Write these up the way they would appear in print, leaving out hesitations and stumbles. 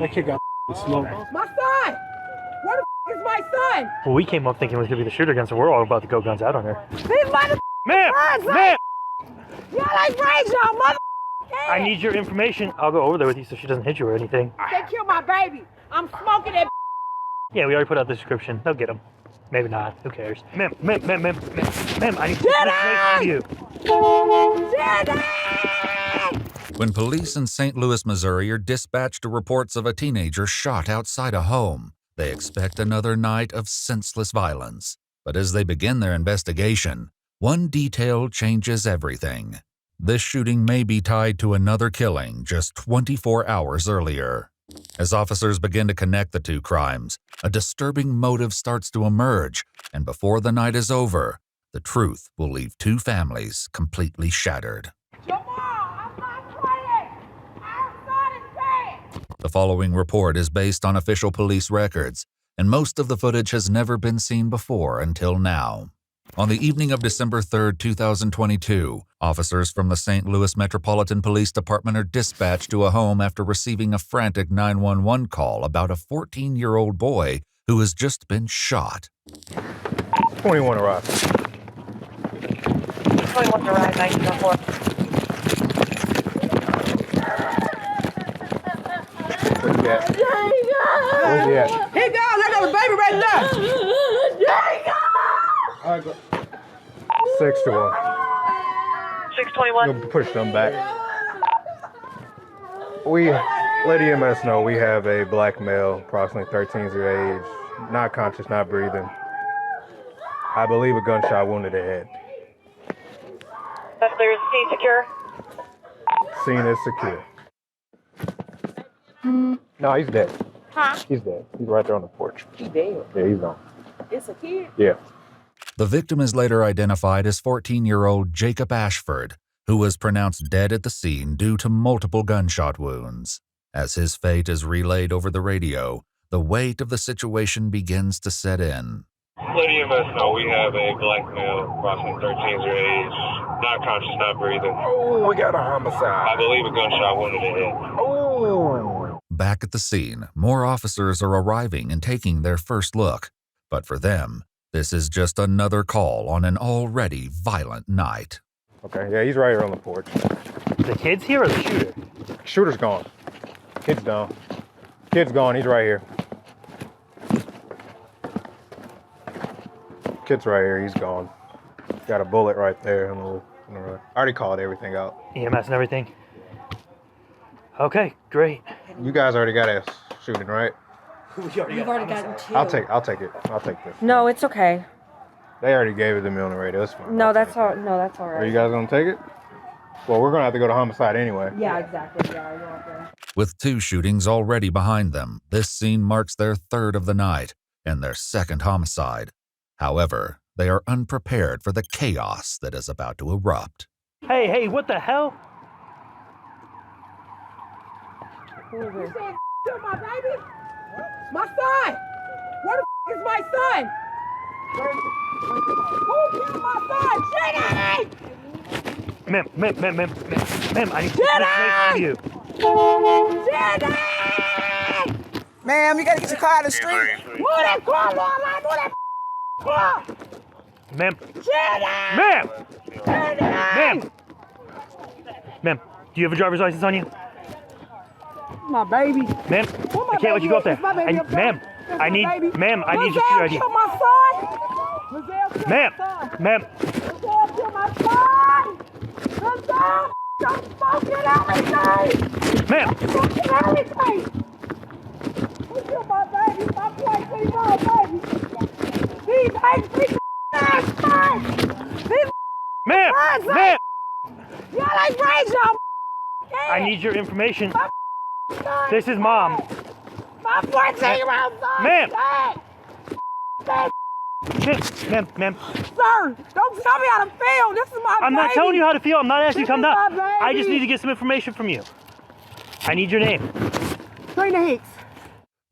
That kid got smoked. My son! Where the is my son? Well, we came up thinking it was going to be the shooter gun, so we're all about to go guns out on her. These mother Ma'am! Ma'am! y'all ain't raised y'all mother I need your information. I'll go over there with you so she doesn't hit you or anything. They killed my baby. I'm smoking that. Yeah, we already put out the description. They'll get him. Maybe not. Who cares? Ma'am, I need information from you. Jenny! When police in St. Louis, Missouri are dispatched to reports of a teenager shot outside a home, they expect another night of senseless violence. But as they begin their investigation, one detail changes everything. This shooting may be tied to another killing just 24 hours earlier. As officers begin to connect the two crimes, a disturbing motive starts to emerge, and before the night is over, the truth will leave two families completely shattered. The following report is based on official police records, and most of the footage has never been seen before until now. On the evening of December 3, 2022, officers from the St. Louis Metropolitan Police Department are dispatched to a home after receiving a frantic 911 call about a 14-year-old boy who has just been shot. 21 arrived. 21 arrived, 1904. Where's he at? Where's he at? He gone. I got a baby right there. All right, go. 6 to 1. 621. You'll push them back. Let EMS know we have a black male, approximately 13 years of age, not conscious, not breathing. I believe a gunshot wounded to the head. That's clear. Is the scene secure? Scene is secure. No, he's dead. Huh? He's dead. He's right there on the porch. He dead. Yeah, he's gone. It's a kid. Yeah. The victim is later identified as 14-year-old Jacob Ashford, who was pronounced dead at the scene due to multiple gunshot wounds. As his fate is relayed over the radio, the weight of the situation begins to set in. Let EMS know we have a black male, approximately 13 years of age, not conscious, not breathing. Oh, we got a homicide. I believe a gunshot wounded to the head. Oh. Back at the scene, more officers are arriving and taking their first look. But for them, this is just another call on an already violent night. Okay, yeah, he's right here on the porch. The kid's here or the shooter? Shooter's gone. Kid's down. Kid's gone. He's right here. Kid's right here. He's gone. Got a bullet right there. I already called everything out. EMS and everything. Okay, great. You guys already got a shooting, right? You've already gotten two. I'll take it. I'll take this. No, it's okay. They already gave it to me on the radio. It's fine. No, I'll that's take it. all. No, that's all Are right. you guys gonna take it? Well, we're gonna have to go to homicide anyway. Yeah, exactly. Yeah, you're okay. With two shootings already behind them, this scene marks their third of the night and their second homicide. However, they are unprepared for the chaos that is about to erupt. Hey, what the hell? You said kill my baby? My son! Where the is my son? Who killed my son? Jenny! Ma'am, I need information from you. Jenny! Ma'am, you gotta get your car out of the street. Move that car, Lord! Move that car! Ma'am, Jenny! ma'am, do you have a driver's license on you? My baby. Ma'am, Where my I can't let you go up baby there. is? My baby up there. Ma'am, That's I my need, baby. ma'am, I need your Lizelle street ID. killed my son. Lizelle killed Ma'am, my son. ma'am, Lizelle killed my son. Lizelle, I'm smoking everything. ma'am. Smoking everything. Who killed my baby? My 14-year-old baby. These ain't ass sons. These Ma'am, sons, ma'am, y'all ain't raised y'all I need your information. son. This is mom. My 14-year-old son. Ma'am. Dead. Ma'am, Sir, don't tell me how to feel. This is my I'm not baby. telling you how to feel. I'm not asking you to come This is down. my I just baby. need to get some information from you. I need your name. Trina Hicks.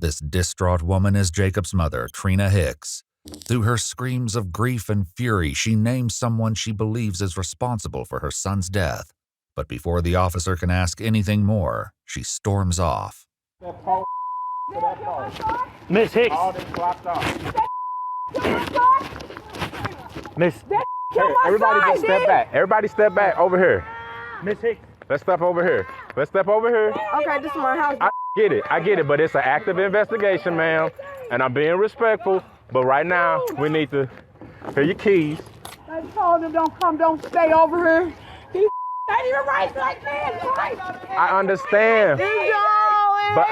This distraught woman is Jacob's mother, Trina Hicks. Through her screams of grief and fury, she names someone she believes is responsible for her son's death. But before the officer can ask anything more, she storms off. That pole to that pole. Miss Hicks. All this blocked off. Miss Everybody just step back. Everybody step back over here. Miss Hicks. Let's step over here. Let's step over here. Okay, this is my house. I get it, but it's an active investigation, ma'am. And I'm being respectful, but right now, we need to hear your keys. I told him don't stay over here. These ain't even right like this, right? I understand. But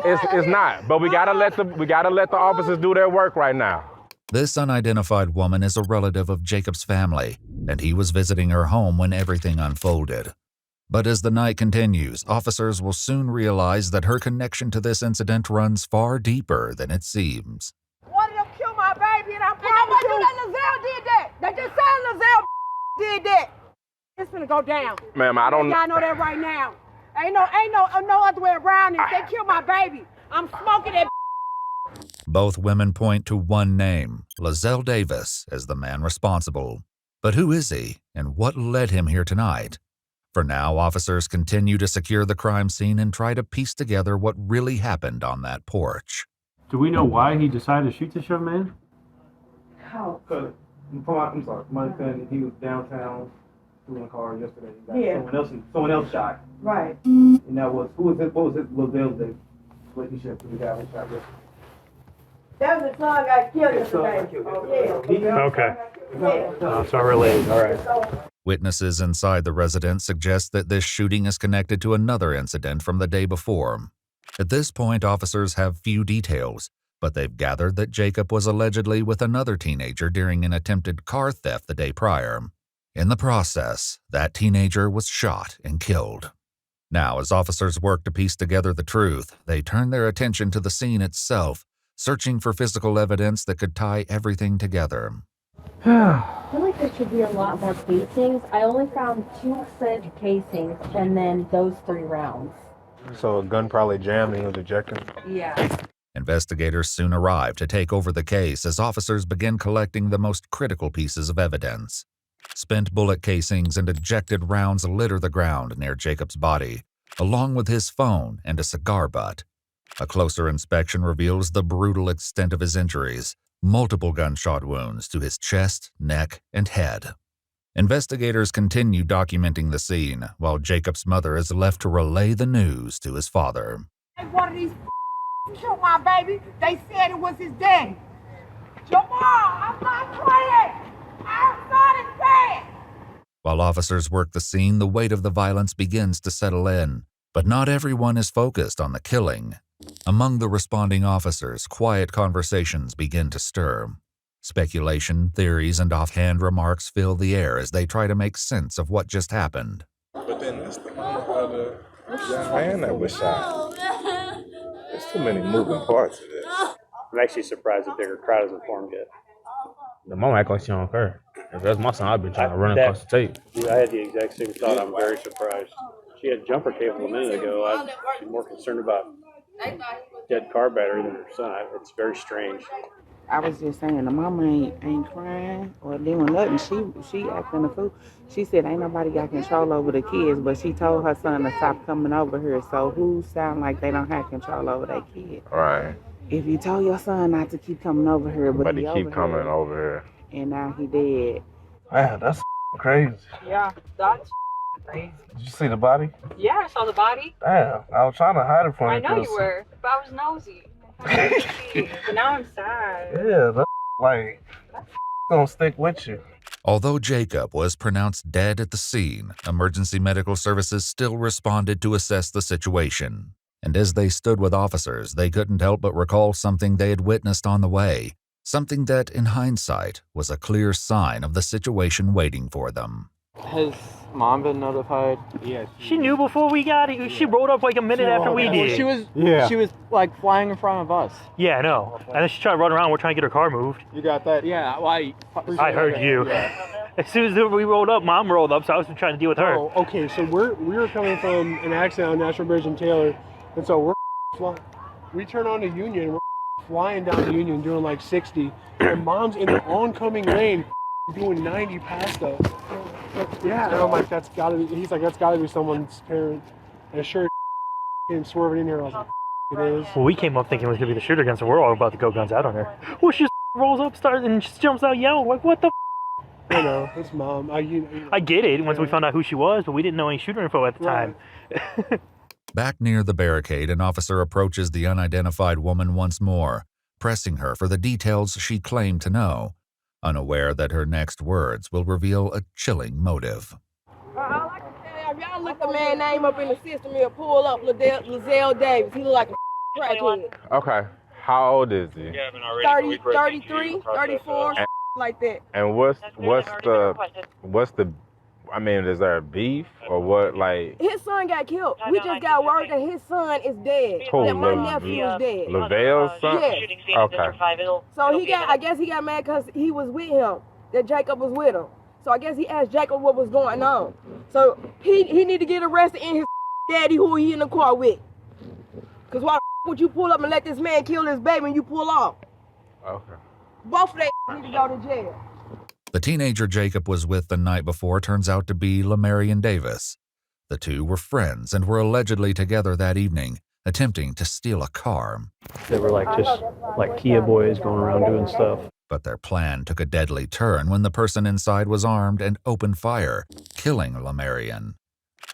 it's not. But we gotta let the officers do their work right now. This unidentified woman is a relative of Jacob's family, and he was visiting her home when everything unfolded. But as the night continues, officers will soon realize that her connection to this incident runs far deeper than it seems. One of them killed my baby, and I promise you that Lizelle did that. They just said Lizelle did that. It's gonna go down. Ma'am, I don't. Y'all know that right now. Ain't no other way around it. They killed my baby. I'm smoking that. Both women point to one name, Lizelle Davis, as the man responsible. But who is he, and what led him here tonight? For now, officers continue to secure the crime scene and try to piece together what really happened on that porch. Do we know why he decided to shoot this young man? How? I'm sorry, my friend, he was downtown doing a car yesterday. Yeah. Someone else shot. Right. And that was, what was it, Lizelle relationship to the guy who shot yesterday? That was the son got killed yesterday. Yeah. Okay. Yeah. It's not related. All right. Witnesses inside the residence suggest that this shooting is connected to another incident from the day before. At this point, officers have few details, but they've gathered that Jacob was allegedly with another teenager during an attempted car theft the day prior. In the process, that teenager was shot and killed. Now, as officers work to piece together the truth, they turn their attention to the scene itself, searching for physical evidence that could tie everything together. I feel like there should be a lot more casings. I only found 2 set casings and then those 3 rounds. So a gun probably jammed and he was ejected. Yeah. Investigators soon arrive to take over the case as officers begin collecting the most critical pieces of evidence. Spent bullet casings and ejected rounds litter the ground near Jacob's body, along with his phone and a cigar butt. A closer inspection reveals the brutal extent of his injuries, multiple gunshot wounds to his chest, neck, and head. Investigators continue documenting the scene, while Jacob's mother is left to relay the news to his father. One of these killed my baby. They said it was his daddy. Jamal, I'm not playing. Our son is dead. While officers work the scene, the weight of the violence begins to settle in, but not everyone is focused on the killing. Among the responding officers, quiet conversations begin to stir. Speculation, theories, and offhand remarks fill the air as they try to make sense of what just happened. But then that's the other young man that was shot. There's too many moving parts of this. I'm actually surprised a bigger crowd hasn't formed yet. The mom act like she don't care. If that's my son, I've been trying to run across the tape. I had the exact same thought. I'm very surprised. She had jumper cable a minute ago. I'm more concerned about dead car battery than her son. It's very strange. I was just saying, the mama ain't crying or doing nothing. She acting a fool. She said ain't nobody got control over the kids, but she told her son to stop coming over here. So who sound like they don't have control over their kids? Right. If you told your son not to keep coming over here, But he keep coming over here. and now he dead. Man, that's crazy. Yeah, that's crazy. Did you see the body? Yeah, I saw the body. Damn, I was trying to hide it from you. I know you were, but I was nosy. But now I'm sad. Yeah, that's like, gonna stick with you. Although Jacob was pronounced dead at the scene, emergency medical services still responded to assess the situation. And as they stood with officers, they couldn't help but recall something they had witnessed on the way, something that, in hindsight, was a clear sign of the situation waiting for them. Has mom been notified? Yeah. She knew before we got here. She rolled up like a minute after we did. She was like flying in front of us. Yeah, I know. And then she tried to run around. We're trying to get her car moved. You got that? Yeah, well, I heard you. Yeah. As soon as we rolled up, Mom rolled up, so I was trying to deal with her. Oh, okay, so we were coming from an accident on National Bridge and Taylor, and so we turn on the Union, we're flying down the Union doing like 60, and Mom's in the oncoming lane doing 90 past us. Yeah, and I'm like, that's gotta be someone's parent. And sure, came swerving in here. I was like, it is. Well, we came up thinking it was gonna be the shooter gun, so we're all about to go guns out on her. Well, she just rolls up, starts, and just jumps out yelling like, "What the?" I know, it's mom. I get it once we found out who she was, but we didn't know any shooter info at the time. Back near the barricade, an officer approaches the unidentified woman once more, pressing her for the details she claimed to know, unaware that her next words will reveal a chilling motive. All I can tell you, y'all look the man name up in the system here, pull up Lizelle Davis. He look like a crackhead. Okay. How old is he? 30, 33, 34, like that. And what's the I mean, is there a beef or what? Like, his son got killed. We just got word that his son is dead. Who, that my nephew is dead. LaVale's son? Yes. Okay. So I guess he got mad because he was with him. That Jacob was with him. So I guess he asked Jacob what was going on. So he need to get arrested and his daddy who he in the car with. Cause why would you pull up and let this man kill his baby and you pull off? Okay. Both of them need to go to jail. The teenager Jacob was with the night before turns out to be Lamarian Davis. The two were friends and were allegedly together that evening, attempting to steal a car. They were just Kia boys going around doing stuff. But their plan took a deadly turn when the person inside was armed and opened fire, killing Lamarian.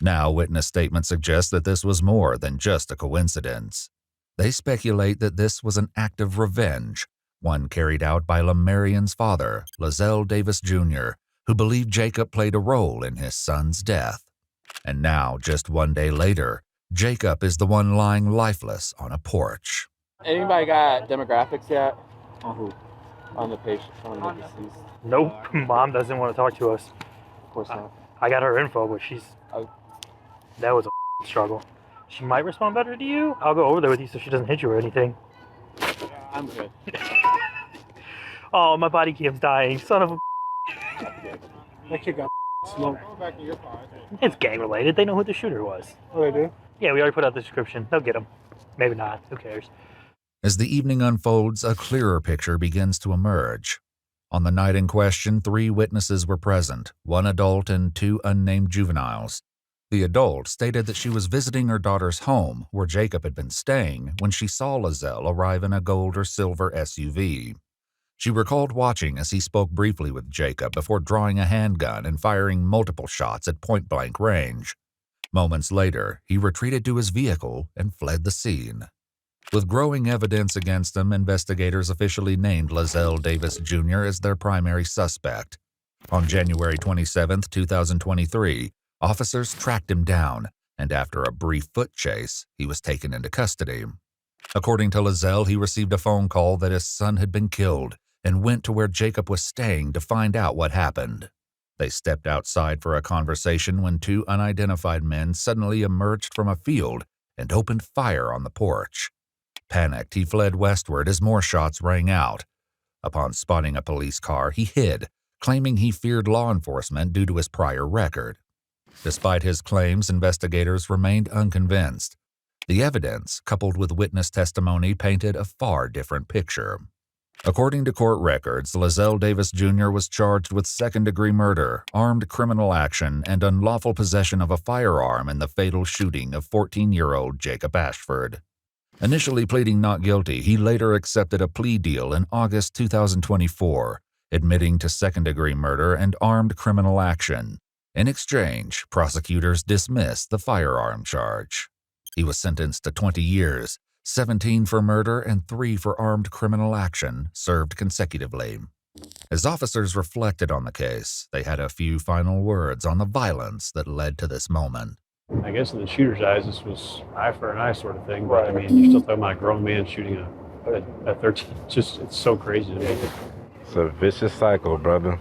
Now, witness statements suggest that this was more than just a coincidence. They speculate that this was an act of revenge, one carried out by Lamarian's father, Lizelle Davis Jr., who believed Jacob played a role in his son's death. And now, just one day later, Jacob is the one lying lifeless on a porch. Anybody got demographics yet? On who? On the patient, on the deceased. Nope, Mom doesn't want to talk to us. Of course not. I got her info, but that was a struggle. She might respond better to you. I'll go over there with you so she doesn't hit you or anything. I'm good. Oh, my body cam's dying. Son of a. That kid got smoked. It's gang related. They know who the shooter was. Oh, they do? Yeah, we already put out the description. They'll get him. Maybe not. Who cares? As the evening unfolds, a clearer picture begins to emerge. On the night in question, 3 witnesses were present, 1 adult and 2 unnamed juveniles. The adult stated that she was visiting her daughter's home, where Jacob had been staying, when she saw Lizelle arrive in a gold or silver SUV. She recalled watching as he spoke briefly with Jacob before drawing a handgun and firing multiple shots at point-blank range. Moments later, he retreated to his vehicle and fled the scene. With growing evidence against him, investigators officially named Lizelle Davis Jr. as their primary suspect. On January 27, 2023, officers tracked him down, and after a brief foot chase, he was taken into custody. According to Lizelle, he received a phone call that his son had been killed and went to where Jacob was staying to find out what happened. They stepped outside for a conversation when 2 unidentified men suddenly emerged from a field and opened fire on the porch. Panicked, he fled westward as more shots rang out. Upon spotting a police car, he hid, claiming he feared law enforcement due to his prior record. Despite his claims, investigators remained unconvinced. The evidence, coupled with witness testimony, painted a far different picture. According to court records, Lizelle Davis Jr. was charged with second-degree murder, armed criminal action, and unlawful possession of a firearm in the fatal shooting of 14-year-old Jacob Ashford. Initially pleading not guilty, he later accepted a plea deal in August 2024, admitting to second-degree murder and armed criminal action. In exchange, prosecutors dismissed the firearm charge. He was sentenced to 20 years, 17 for murder and 3 for armed criminal action, served consecutively. As officers reflected on the case, they had a few final words on the violence that led to this moment. I guess in the shooter's eyes, this was eye for an eye sort of thing. But I mean, you're still talking about a grown man shooting a 13. It's so crazy to me. It's a vicious cycle, brother.